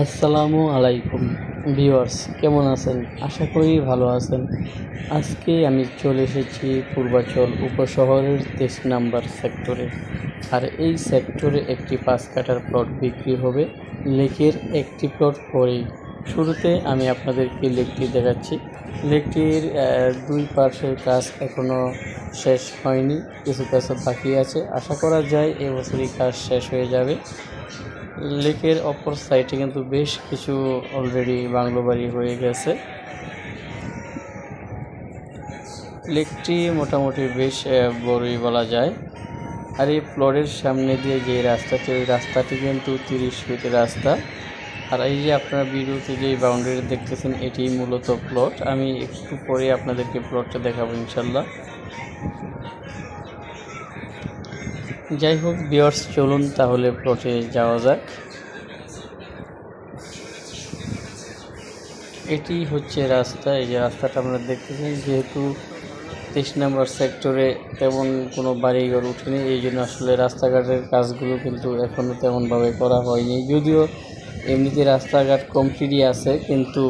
আসসালামু আলাইকুম ভিউয়ার্স, কেমন আছেন? আশা করি ভালো আছেন। আজকে আমি চলে এসেছি পূর্বাচল উপশহরের 23 নাম্বার সেক্টরে। আর এই সেক্টরে একটি 5 কাঠার প্লট বিক্রি হবে লেকের একটি প্লট পরেই। শুরুতে আমি আপনাদেরকে লেকটি দেখাচ্ছি। লেকটির দুই পাশের কাজ এখনও শেষ হয়নি, কিছু কাজ বাকি আছে। আশা করা যায় এবছরই কাজ শেষ হয়ে যাবে। লেকের অপর সাইডে কিন্তু বেশ কিছু অলরেডি বাংলো বাড়ি হয়ে গেছে। লেকটি মোটামুটি বেশ বড়ই বলা যায়। আর এই প্লটের সামনে দিয়ে যে রাস্তাটি, ওই রাস্তাটি কিন্তু 30 ফিটের রাস্তা। আর এই যে আপনারা ভিডিওতে যে বাউন্ডারি দেখতেছেন, এটি মূলত প্লট। আমি একটু পরে আপনাদেরকে প্লটটা দেখাবো ইনশাল্লাহ। যাই হোক ভিউয়ার্স, চলুন তাহলে প্লটে যাওয়া যাক। এটি হচ্ছে রাস্তা। এই যে রাস্তাটা আপনারা দেখতেছেন, যেহেতু 23 নম্বর সেক্টরে তেমন কোনো বাড়িঘর উঠেনি, এই জন্য আসলে রাস্তাঘাটের কাজগুলো কিন্তু এখনও তেমনভাবে করা হয়নি। যদিও এমনিতে রাস্তাঘাট কমপ্লিটই আছে, কিন্তু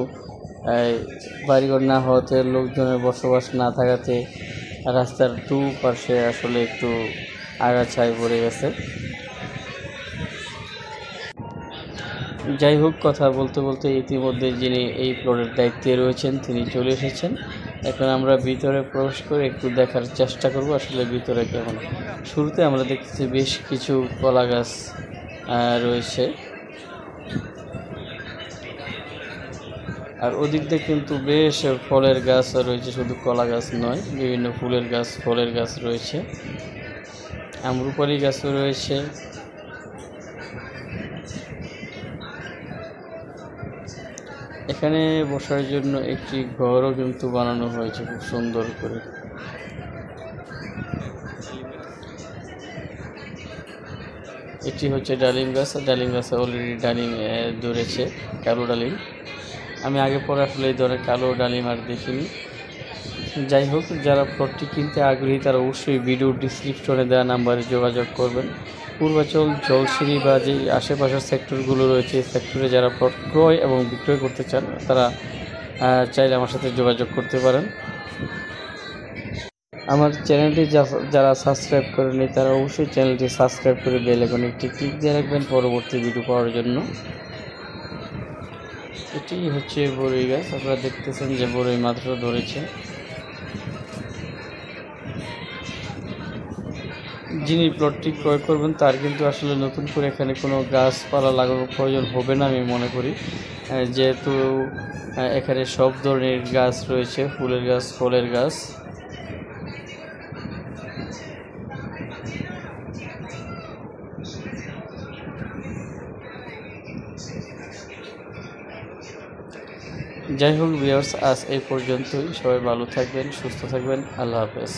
বাড়িঘর না হওয়াতে, লোকজনের বসবাস না থাকাতে রাস্তার দুপাশে আসলে একটু আগাছায় পড়ে গেছে। যাই হোক, কথা বলতে বলতে ইতিমধ্যে যিনি এই প্লটের দায়িত্বে রয়েছেন তিনি চলে এসেছেন। এখন আমরা ভিতরে প্রবেশ করে একটু দেখার চেষ্টা করব আসলে ভিতরে কেমন। শুরুতে আমরা দেখতেছি বেশ কিছু কলা গাছ রয়েছে, আর ওদিক দিয়ে কিন্তু বেশ ফলের গাছ রয়েছে, শুধু কলা গাছ নয়, বিভিন্ন ফুলের গাছ, ফলের গাছ রয়েছে, আম্রপালি গাছও রয়েছে। এখানে বসার জন্য একটি ঘরও কিন্তু বানানো হয়েছে খুব সুন্দর করে। এটি হচ্ছে ডালিম গাছ। ডালিম গাছে অলরেডি ডালিম ধরেছে, কালো ডালিম। আমি আগে পরে আসলে এই ধরনের কালো ডালিম আর দেখিনি। যাই হোক, যারা প্লটটি কিনতে আগ্রহী তারা অবশ্যই ভিডিও ডিসক্রিপশনে দেওয়া নাম্বারে যোগাযোগ করবেন। পূর্বাচল, জলসিঁড়ি বা যে আশেপাশের সেক্টরগুলো রয়েছে, এই সেক্টরে যারা প্লট ক্রয় এবং বিক্রয় করতে চান তারা চাইলে আমার সাথে যোগাযোগ করতে পারেন। আমার চ্যানেলটি যারা সাবস্ক্রাইব করেনি তারা অবশ্যই চ্যানেলটি সাবস্ক্রাইব করে বেল আইকনে একটি ক্লিক দিয়ে রাখবেন পরবর্তী ভিডিও পাওয়ার জন্য। এটি হচ্ছে বড়ই গাছ। আপনারা দেখতেছেন যে বড়ই মাত্র ধরেছে। যিনি প্লটটি ক্রয় করবেন তার কিন্তু আসলে নতুন করে এখানে কোনো গাছপালা লাগানোর প্রয়োজন হবে না আমি মনে করি, যেহেতু এখানে সব ধরনের গাছ রয়েছে, ফুলের গাছ, ফলের গাছ। যাই হোক ভিউয়ার্স, আজ এই পর্যন্তই। সবাই ভালো থাকবেন, সুস্থ থাকবেন। আল্লাহ হাফেজ।